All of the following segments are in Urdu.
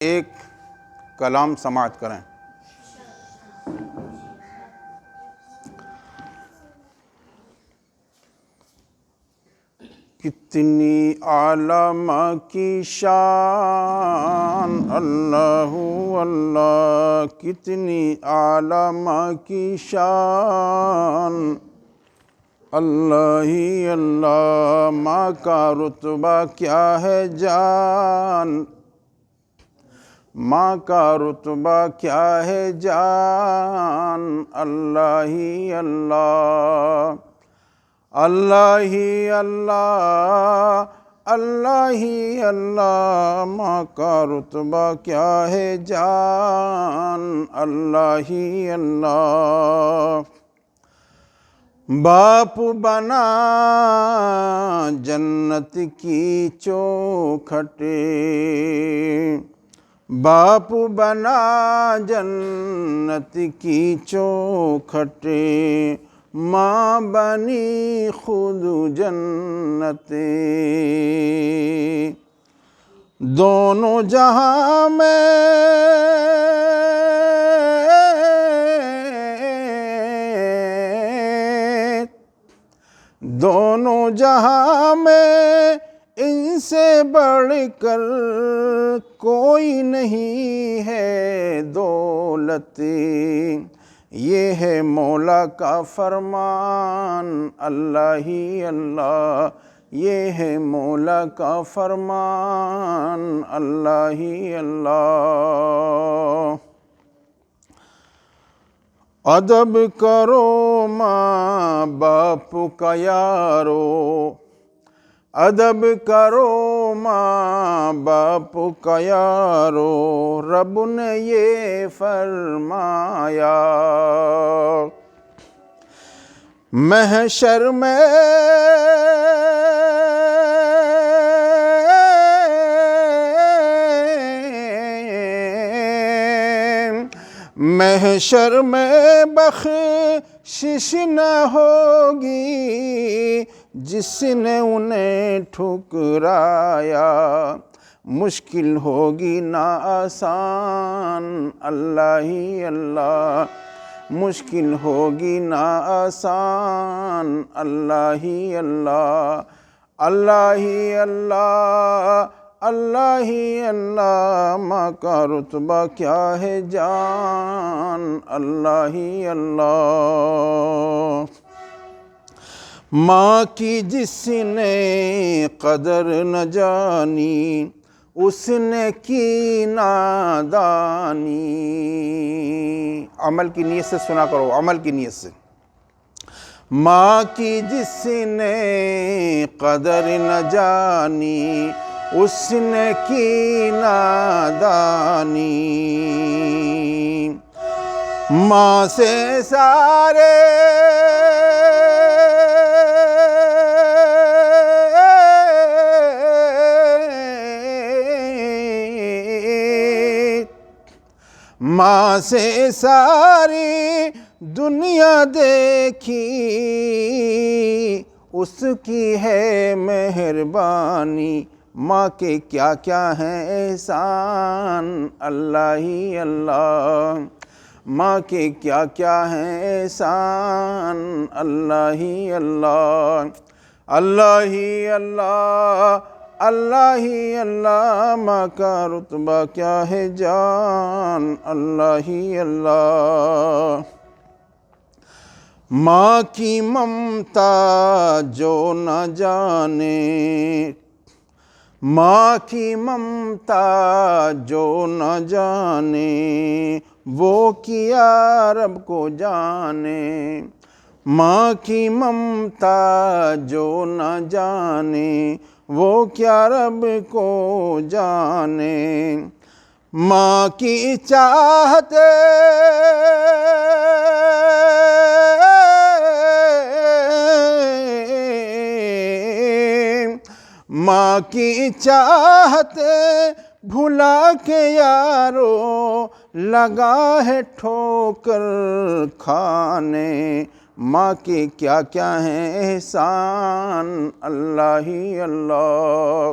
ایک کلام سماعت کریں۔ کتنی اعلیٰ ماں کی شان، اللہ اللہ، کتنی اعلیٰ ماں کی شان، اللہ ہی اللہ، ماں کا رتبہ کیا ہے جان، ماں کا رتبہ کیا ہے جان، اللہ ہی اللہ، اللہ ہی اللہ، اللہ ہی اللہ، ماں کا رتبہ کیا ہے جان، اللہ ہی اللہ۔ باپ بنا جنت کی چوکھٹے، باپ بنا جنت کی چوکھٹے، ماں بنی خود جنت، دونوں جہاں میں دونوں جہاں میں ان سے بڑھ کر کوئی نہیں ہے دولت، یہ ہے مولا کا فرمان، اللہ ہی اللہ، یہ ہے مولا کا فرمان، اللہ ہی اللہ۔ ادب کرو ماں باپ کا یارو، ادب کرو ماں باپ کا یارو، رب نے یہ فرمایا، محشر میں محشر میں بخشش نہ ہوگی جس نے انہیں ٹھکرایا، مشکل ہوگی نہ آسان، اللہ ہی اللہ، مشکل ہوگی نہ آسان، اللہ ہی اللہ، اللہ ہی اللہ، اللہ ہی اللہ، ماں کا رتبہ کیا ہے جان، اللہ ہی اللہ۔ ماں کی جس نے قدر نہ جانی، اس نے کی نادانی، عمل کی نیت سے سنا کرو، عمل کی نیت سے۔ ماں کی جس نے قدر نہ جانی، اس نے کی نادانی، ماں سے سارے ماں سے ساری دنیا دیکھی، اس کی ہے مہربانی، ماں کے کیا کیا ہیں احسان، اللہ ہی اللہ، ماں کے کیا کیا ہیں احسان، اللہ ہی اللہ، اللہ ہی اللہ، اللہ ہی اللہ، ماں کا رتبہ کیا ہے جان، اللہ ہی اللہ۔ ماں کی ممتا جو نہ جانے، ماں کی ممتا جو نہ جانے، وہ کیا رب کو جانے، ماں کی ممتا جو نہ جانے، وہ کیا رب کو جانے، ماں کی چاہت ماں کی چاہت بھلا کے یارو، لگا ہے ٹھوکر کھانے، ماں کے کیا کیا ہیں احسان، اللہ ہی اللہ،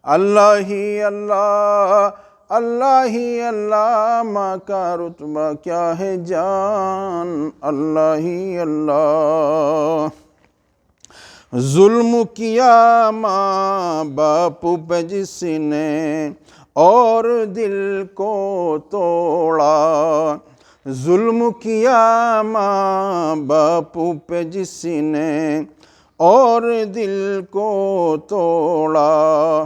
اللہ ہی اللہ، اللہ ہی اللہ، ماں کا رتبہ کیا ہے جان، اللہ ہی اللہ۔ ظلم کیا ماں باپ پہ جس نے اور دل کو توڑا، ظلم کیا ماں باپ پہ جس نے اور دل کو توڑا،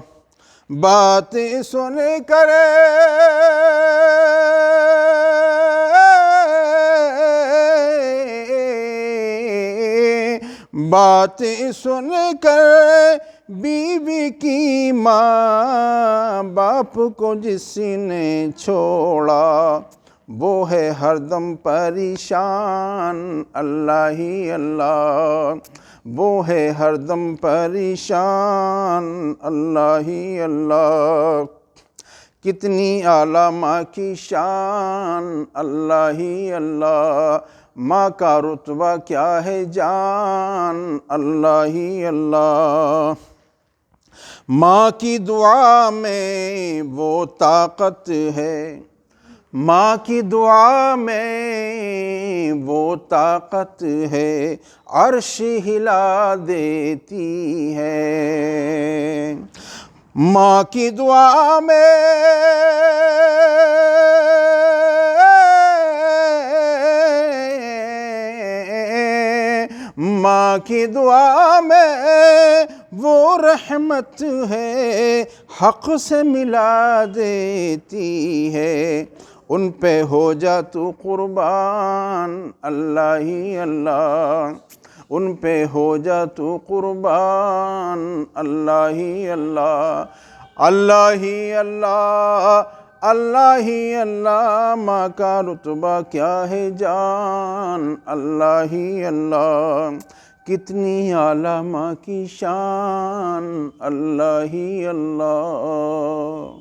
باتیں سن کر باتیں سن کر بیوی کی ماں باپ کو جس نے چھوڑا، وہ ہے ہر دم پریشان، اللہ ہی اللہ، وہ ہے ہر دم پریشان، اللہ ہی اللہ۔ کتنی اعلیٰ ماں کی شان، اللہ ہی اللہ، ماں کا رتبہ کیا ہے جان، اللہ ہی اللہ۔ ماں کی دعا میں وہ طاقت ہے، ماں کی دعا میں وہ طاقت ہے، عرش ہلا دیتی ہے، ماں کی دعا میں ماں کی دعا میں وہ رحمت ہے، حق سے ملا دیتی ہے، ان پہ ہو جا تو قربان، اللہ ہی اللہ، ان پہ ہو جا تو قربان، اللہ ہی اللہ، اللہ ہی اللہ، اللہ ہی اللہ، ماں کا رتبہ کیا ہے جان، اللہ ہی اللہ۔ کتنی اعلیٰ ماں کی شان، اللہ ہی اللہ۔